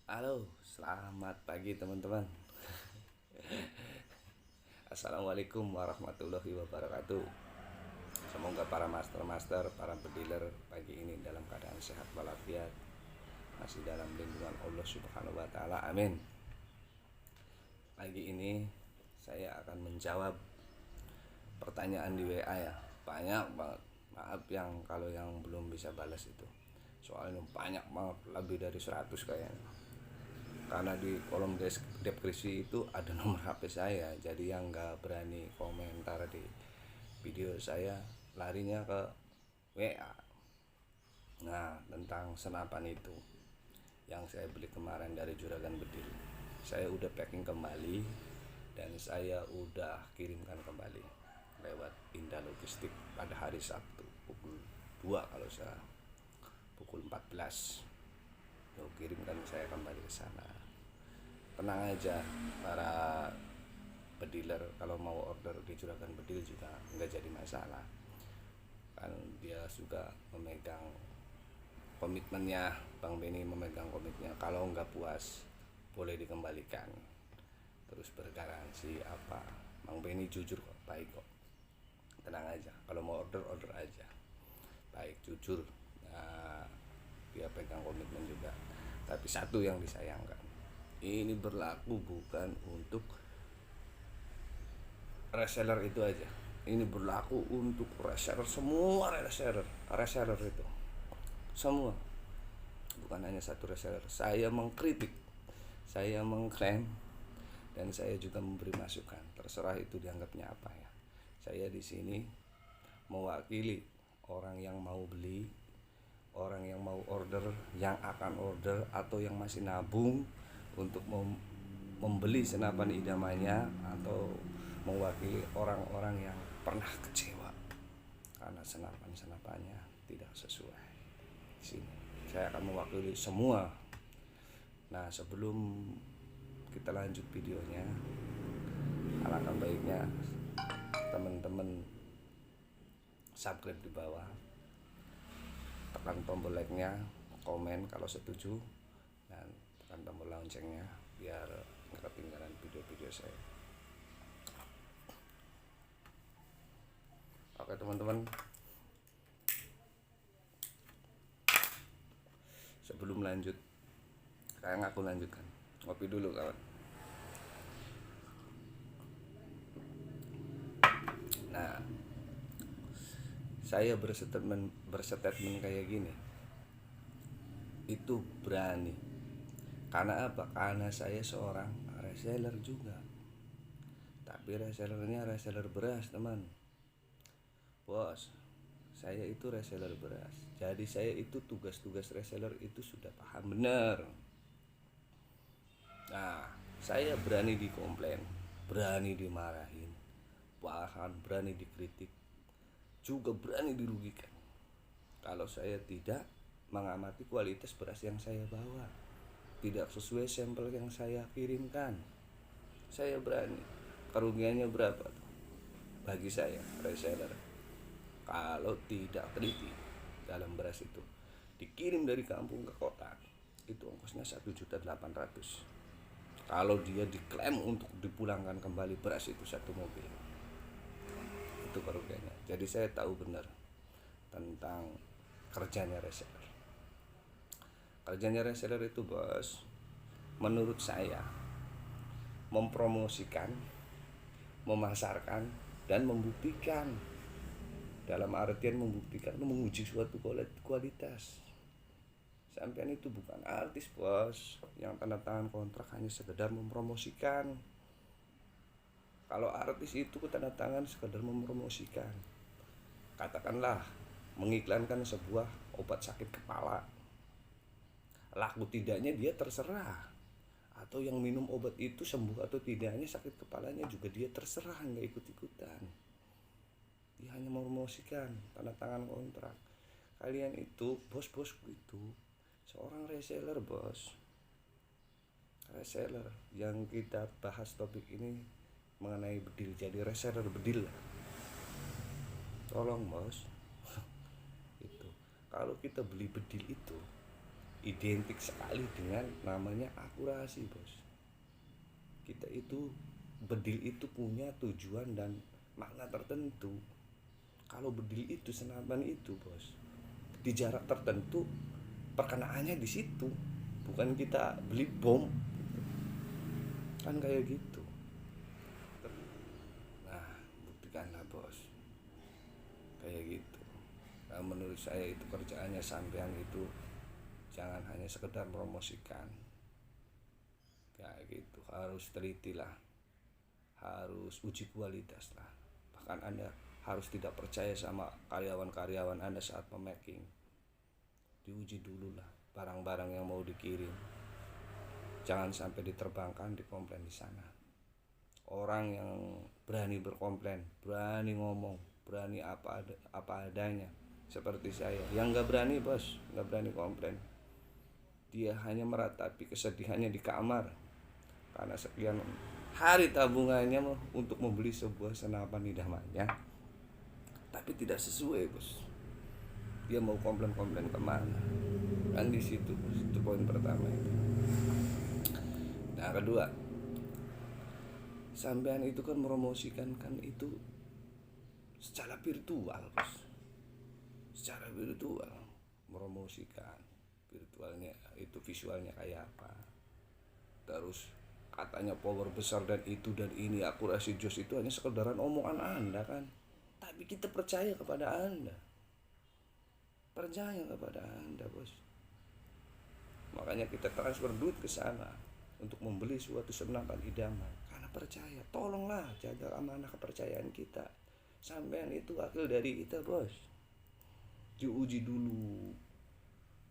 Halo, selamat pagi teman-teman. Assalamualaikum warahmatullahi wabarakatuh. Semoga para master-master, para pediler pagi ini dalam keadaan sehat walafiat, masih dalam lindungan Allah Subhanahu wa taala. Amin. Pagi ini saya akan menjawab pertanyaan di WA ya. Banyak banget. Maaf yang kalau yang belum bisa balas itu. Soalnya banyak banget, lebih dari 100 kayaknya. Karena di kolom deskripsi itu ada nomor HP saya, jadi yang nggak berani komentar di video saya larinya ke WA. Nah, tentang senapan itu yang saya beli kemarin dari Juragan Bedil, saya udah packing kembali dan saya udah kirimkan kembali lewat Indah Logistik pada hari Sabtu pukul 2 kalau saya pukul 14. Yo, kirimkan saya kembali ke sana. Tenang aja para pediler, kalau mau order di Juragan Bedil juga nggak jadi masalah, kan dia juga memegang komitmennya. Bang Beni memegang komitmennya, kalau nggak puas boleh dikembalikan, terus bergaransi apa. Bang Beni jujur kok, baik kok, tenang aja. Kalau mau order, order aja, baik, jujur. Nah, dia pegang komitmen juga. Tapi satu yang disayangkan, ini berlaku bukan untuk reseller itu aja, ini berlaku untuk reseller semua. Reseller itu semua, bukan hanya satu reseller. Saya mengkritik, saya mengklaim, dan saya juga memberi masukan. Terserah itu dianggapnya apa ya. Saya di sini mewakili orang yang mau beli, orang yang mau order, yang akan order, atau yang masih nabung untuk membeli senapan idamannya, atau mewakili orang-orang yang pernah kecewa karena senapannya tidak sesuai. Di sini saya akan mewakili semua. Nah, sebelum kita lanjut videonya, alangkah baiknya teman-teman subscribe di bawah, tekan tombol like-nya, komen kalau setuju, dan tekan tombol loncengnya biar nggak ketinggalan video-video saya. Oke teman-teman, sebelum lanjut, sekarang aku lanjutkan. Ngopi dulu kawan. Nah, saya berstatement kayak gini, itu berani. Karena apa? Karena saya seorang reseller juga. Tapi resellernya reseller beras, teman. Bos, saya itu reseller beras. Jadi saya itu tugas-tugas reseller itu sudah paham benar. Nah, saya berani dikomplain, berani dimarahin, bahkan berani dikritik, juga berani dirugikan kalau saya tidak mengamati kualitas beras yang saya bawa, tidak sesuai sampel yang saya kirimkan. Saya berani. Kerugiannya berapa tuh bagi saya reseller kalau tidak teliti dalam beras itu? Dikirim dari kampung ke kota itu ongkosnya 1.800.000. Kalau dia diklaim untuk dipulangkan kembali beras itu satu mobil, itu kerugiannya. Jadi saya tahu benar tentang kerjanya reseller. Kerjanya reseller itu, bos, menurut saya mempromosikan, memasarkan, dan membuktikan. Dalam artian membuktikan, menguji suatu kualitas. Sampean itu bukan artis, bos, yang tanda tangan kontrak hanya sekedar mempromosikan. Kalau artis itu tanda tangan sekedar mempromosikan, katakanlah mengiklankan sebuah obat sakit kepala, laku tidaknya dia terserah. Atau yang minum obat itu sembuh atau tidaknya sakit kepalanya juga dia terserah, nggak ikut-ikutan. Dia hanya mempromosikan, tanda tangan kontrak. Kalian itu, bos-bosku itu seorang reseller, bos. Reseller. Yang kita bahas topik ini mengenai bedil, jadi reseller bedil. Tolong, bos. Itu kalau kita beli bedil itu identik sekali dengan namanya akurasi, bos. Kita itu, bedil itu punya tujuan dan makna tertentu. Kalau bedil itu, senapan itu, bos, di jarak tertentu, perkenaannya di situ, bukan kita beli bom, kan kayak gitu. Nah, buktikanlah, bos, kayak gitu. Nah, menurut saya itu kerjaannya sampean itu jangan hanya sekedar promosikan, kayak gitu. Harus teliti lah, harus uji kualitas lah. Bahkan Anda harus tidak percaya sama karyawan-karyawan Anda saat pemacking. Diuji dulu lah barang-barang yang mau dikirim. Jangan sampai diterbangkan, dikomplain di sana. Orang yang berani berkomplain, berani ngomong, berani apa adanya, seperti saya yang nggak berani, bos, nggak berani komplain. Dia hanya meratapi kesedihannya di kamar karena sekian hari tabungannya untuk membeli sebuah senapan idamannya, tapi tidak sesuai, bos. Dia mau komplain kemana? Kan di situ, bos. Itu poin pertama itu. Nah, kedua, sampean itu kan meromosikan kan itu secara virtual, bos. Secara virtual meromosikan virtualnya itu, visualnya kayak apa, terus katanya power besar dan itu dan ini, akurasi jos, itu hanya sekedaran omongan Anda kan. Tapi kita percaya kepada Anda. Percaya kepada Anda, bos. Makanya kita transfer duit ke sana untuk membeli suatu senapan idaman karena percaya. Tolonglah jaga amanah kepercayaan kita. Sampean itu wakil dari kita, bos. Diuji dulu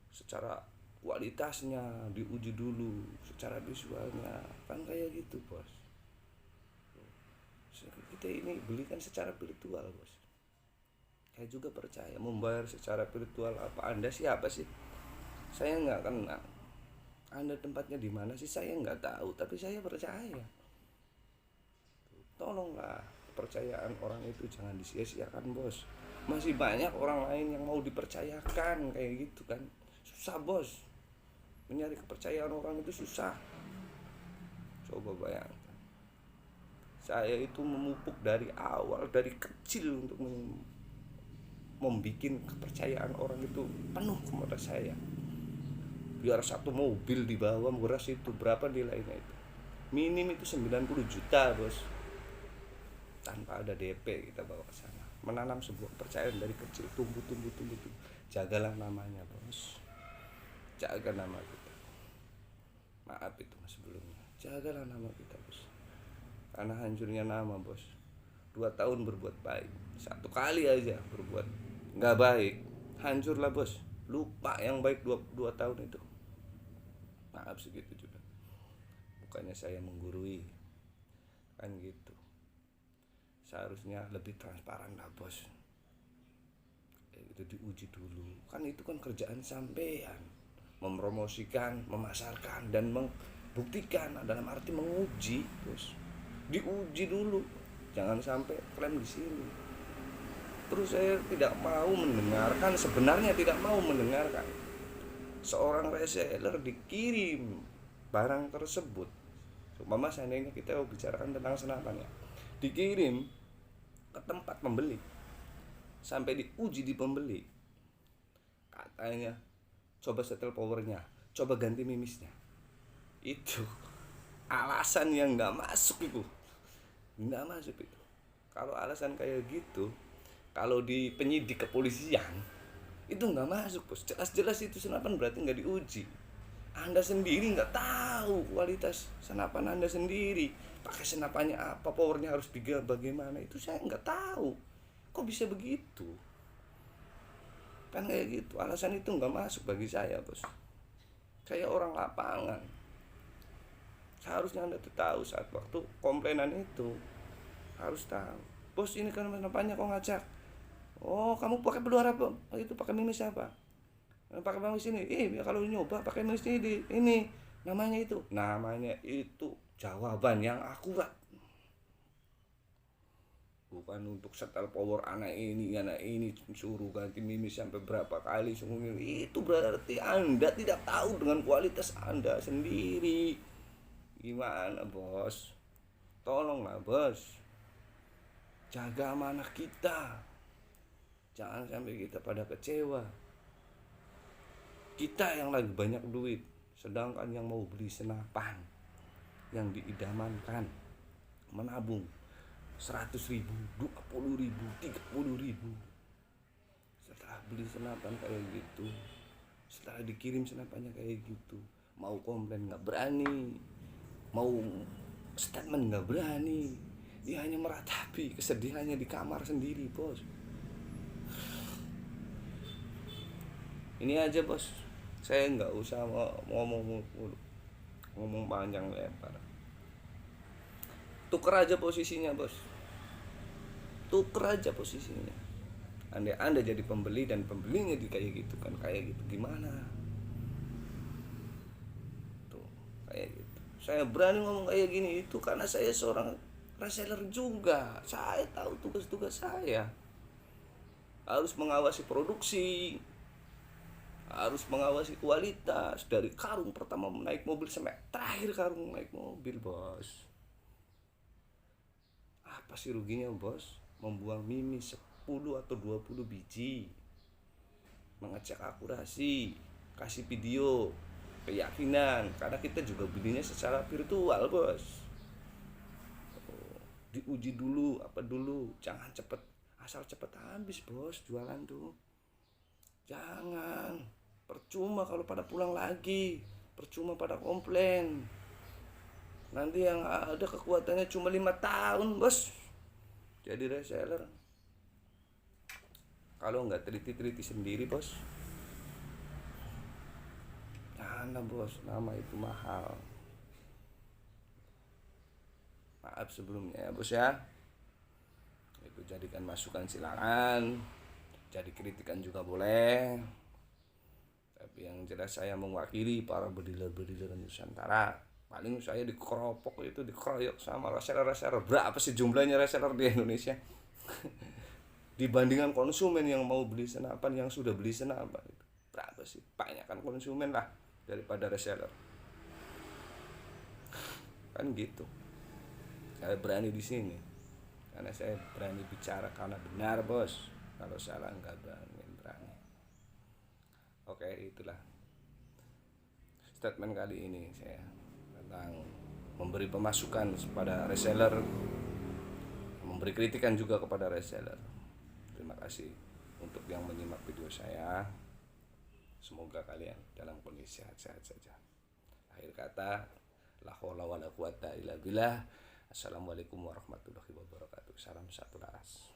secara kualitasnya, diuji dulu secara visualnya, kan kayak gitu, bos. Kita ini belikan secara virtual, bos. Saya juga percaya membayar secara virtual. Apa Anda siapa sih? Saya nggak kenal. Anda tempatnya di mana sih? Saya nggak tahu, tapi saya percaya. Tolonglah, kepercayaan orang itu jangan disia-siakan, bos. Masih banyak orang lain yang mau dipercayakan kayak gitu kan. Susah, bos. Mencari kepercayaan orang itu susah. Coba bayangkan. Saya itu memupuk dari awal, dari kecil untuk membuat kepercayaan orang itu penuh kepada saya. Biar satu mobil dibawa beras itu berapa nilainya itu? Minim itu 90 juta, bos. Tanpa ada DP kita bawa ke sana. Menanam sebuah kepercayaan dari kecil, tumbuh. Jagalah namanya, bos. Jaga nama kita. Maaf itu mas sebelumnya. Jagalah nama kita, bos. Karena hancurnya nama, bos. 2 tahun berbuat baik, 1 kali aja berbuat nggak baik, hancurlah, bos. Lupa yang baik 2 tahun itu. Maaf segitu juga. Bukannya saya menggurui, kan gitu. Seharusnya lebih transparan lah, bos. Itu diuji dulu. Kan itu kan kerjaan sampean. Mempromosikan, memasarkan dan membuktikan, dalam arti menguji, bos. Diuji dulu. Jangan sampai klaim di sini. Terus saya tidak mau mendengarkan, sebenarnya tidak mau mendengarkan seorang reseller dikirim barang tersebut. Umpama seandainya kita bicarakan tentang senapan ya, dikirim ke tempat pembeli, sampai diuji di pembeli, katanya coba setel powernya, coba ganti mimisnya. Itu alasan yang nggak masuk itu, nggak masuk itu. Kalau alasan kayak gitu, kalau di penyidik kepolisian itu nggak masuk, bos. Jelas-jelas itu senapan berarti nggak diuji. Anda sendiri nggak tahu kualitas senapan Anda sendiri, pakai senapannya apa, powernya harus bagaimana, itu saya nggak tahu. Kok bisa begitu? Kan kayak gitu. Alasan itu nggak masuk bagi saya, bos. Kayak orang lapangan. Seharusnya Anda tuh tahu saat waktu komplainan itu, harus tahu, bos, ini kan senapannya kok ngacak. Oh, kamu pakai peluar apa? Oh, itu pakai mimis apa? Pakai mimis ini. Kalau nyoba pakai mimis ini. Namanya itu jawaban yang akurat. bukan untuk setel power anak ini suruh ganti mimis sampai berapa kali semua. Itu berarti Anda tidak tahu dengan kualitas Anda sendiri. Gimana bos? Tolonglah bos, jaga amanah kita, jangan sampai kita pada kecewa. Kita yang lagi banyak duit, sedangkan yang mau beli senapan yang diidamankan menabung 100.000, 20.000, 30.000. Setelah beli senapan kayak gitu, setelah dikirim senapannya kayak gitu, mau komplain nggak berani, mau statement nggak berani. Dia hanya meratapi kesedihannya di kamar sendiri bos. Ini aja bos, saya nggak usah ngomong panjang lebar. Tuker aja posisinya bos, tuker aja posisinya. Anda jadi pembeli dan pembelinya di kayak gitu kan, kayak gitu gimana tuh, kayak gitu. Saya berani ngomong kayak gini itu karena saya seorang reseller juga. Saya tahu tugas-tugas saya, harus mengawasi produksi, harus mengawasi kualitas dari karung pertama naik mobil sampai terakhir karung naik mobil bos. Apa sih ruginya bos membuang mimis 10 atau 20 biji, mengecek akurasi, kasih video, keyakinan, karena kita juga belinya secara virtual bos. Diuji dulu apa dulu, jangan cepet asal cepet habis bos jualan tuh. Jangan, percuma kalau pada pulang lagi, percuma pada komplain. Nanti yang ada kekuatannya cuma 5 tahun bos jadi reseller. Kalau nggak teliti-teliti sendiri bos, jangan bos, nama itu mahal. Maaf sebelumnya ya bos ya. Itu jadikan masukan silakan, jadi kritikan juga boleh. Tapi yang jelas saya mewakili para bediler-bediler Nusantara. Paling saya dikeropok itu, dikeroyok sama reseller-reseller. Berapa sih jumlahnya reseller di Indonesia? Dibandingkan konsumen yang mau beli senapan, yang sudah beli senapan, berapa sih? Banyak kan konsumen lah daripada reseller. Kan gitu. Saya berani di sini karena saya berani bicara karena benar bos. Kalau salah nggak berani. Oke, itulah statement kali ini saya tentang memberi pemasukan kepada reseller, memberi kritikan juga kepada reseller. Terima kasih untuk yang menyimak video saya. Semoga kalian dalam kondisi sehat-sehat saja. Akhir kata, la haula wala quwata illa billah. Assalamualaikum warahmatullahi wabarakatuh. Salam satu laras.